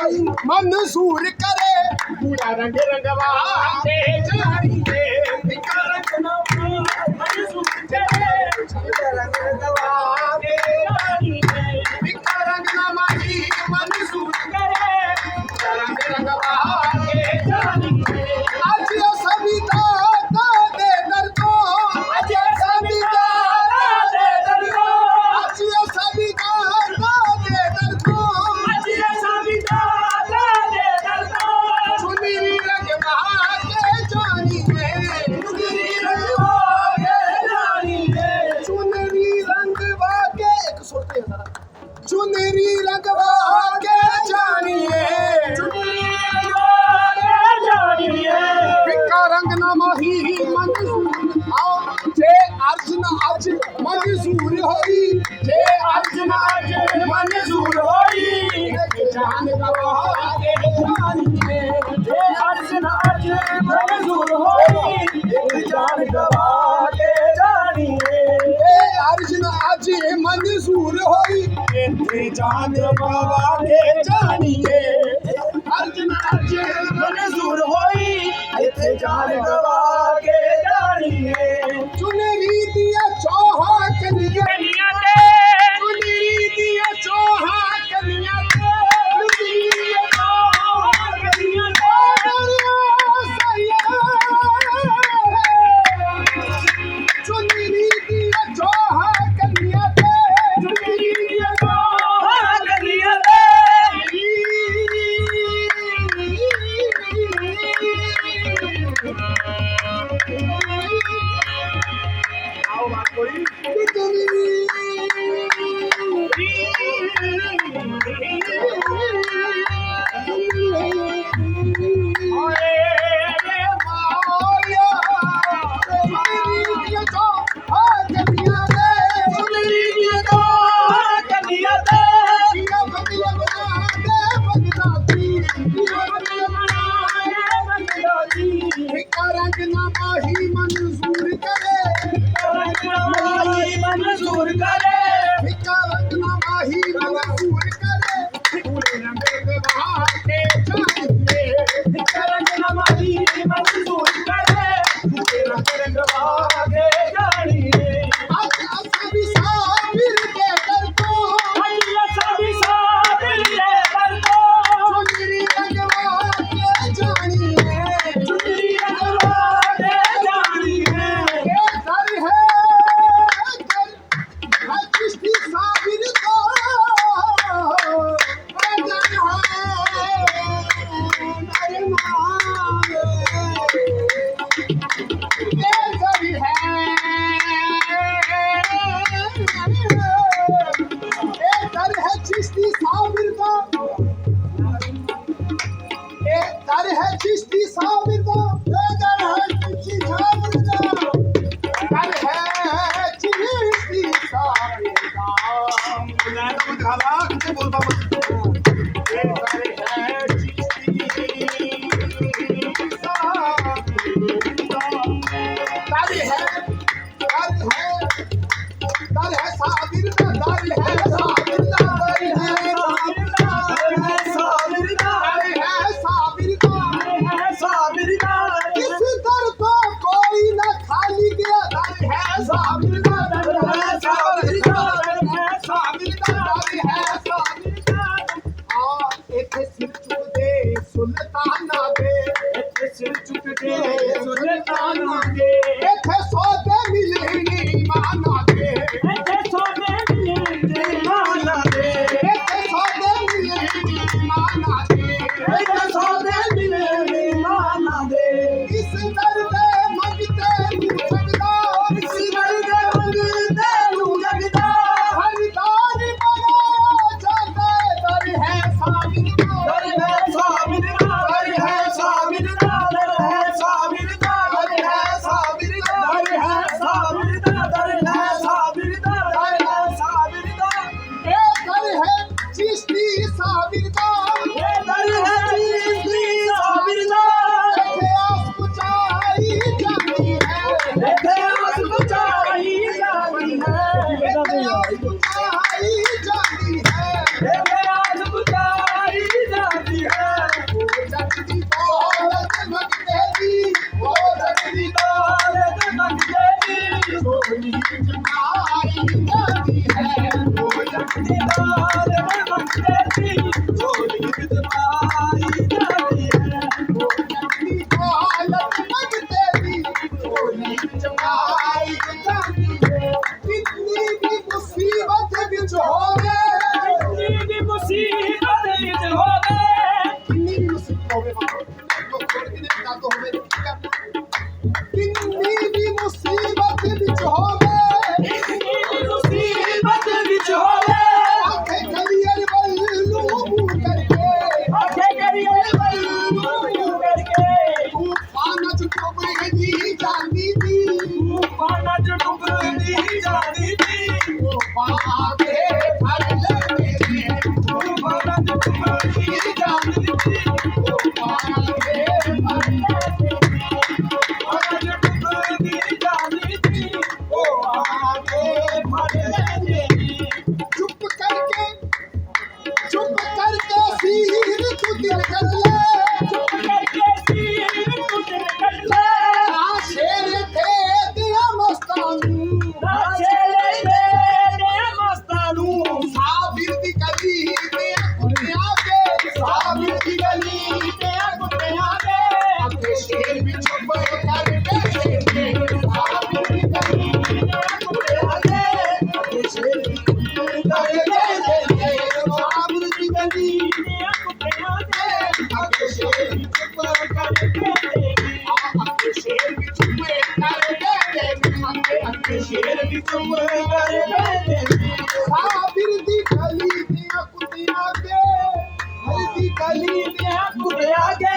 मंसूर करे पूरा रंग रंगवा के जानी है फिका रंग नमाही मंसूर करे पूरा रंग रंगवा के जानी है फिका रंग नमाही मंसूर करे पूरा रंग रंगवा के जानी है आज सभी दे दर को आज सभी दे दर को आज सभी दे दर को आज सभी चुनरी रंगवा के जानिए फिका रंग नमाही मंसूर जे अर्जुन आज मंसूर होई जे अर्जुन आज मंसूर होई जान गवा के जानिए जे अर्जुन आज मंसूर होई जान गवा के जानिए अर्जुन आज मंसूर होई जान बाबा के जानिए अर्जुन आज मंसूर होई जान बाबा के जानिए चुनरी दिया चौहा कनिया चुनरी दिया चौहा कनिया चुनरी दिया चौहा कनिया रंग नमाही मंसूर करे मंसूर करे फिका रंग नमाही मंसूर करे पूरे रंग रंगवा के जानिए फिका रंग नमाही मंसूर करे पूरे रंग रंगवा के जानिए आज सभी साबिर के दर को आज सभी साबिर के दर को चुनरी रंगवा के जानिए चुनरी रंगवा के जानिए ये दर है चिश्ती साबिर को अजन है नरमान ये दर है चिश्ती साबिर का दर है चिश्ती साबिर का दर है चिश्ती साबिर का दर है चिश्ती साबिर का मैं तो दिखावा किसे बोलता हूं ये दर है चिश्ती साबिर का दर है साबिर का दर है साबिर का सुल्ताना दे सिर चुक दे सुल्ताना दे सौदे मिले माना दे सौदे मिले माना दे सौदे मिले माना दे सौदे मिले माना दे इस दर्दे मंगते जगदा इस दर्दे मंगते जगदा हर दार बना जाता दर है साबिर दर है साबिर दर है साबिर दर है साबिर दर है साबिर दर है साबिर दर है साबिर दर है साबिर ए दर है चिश्ती साबिर ये दर है चिश्ती साबिर आस पुचाई जानी है तेरी वो जगदी दाल मंगते दी झोली जमाई जाती है वो जगदी दाल मंगते दी झोली जमाई जाती है वो जगदी दाल मंगते दी झोली जमाई जाती है कितनी भी मुसीबत विच होवे कितनी भी मुसीबत विच होवे कितनी भी मुसीबत होवे कितनी भी मुसीबत विच होवे कितनी भी मुसीबत विच होवे आखे करियर बल्लू करके आखे करियर बल्लू करके तूफान च डुबदी जांदी थी तूफान च डुबदी जांदी थी वो पाके फड़ लेते तूफान च डुबदी जांदी थी वो पाके फड़ लेते चुप करके सीर तू दिल कर ले चुप करके सीर तू दिल कर ले ना शेर थे दिया मस्तानू ना शेर थे दिया मस्तानू साबिर दी गली ते कुत्तियां के साबिर दी गली ते कुत्तियां के अपने शेर भी चुप करके साबिर दी गली ते कुत्तियां के अपने शेर भी चुप करके शेर भी चुप साबिर दी गली दिया कुत्तियां के हल्दी गली दिया कुत्तियां के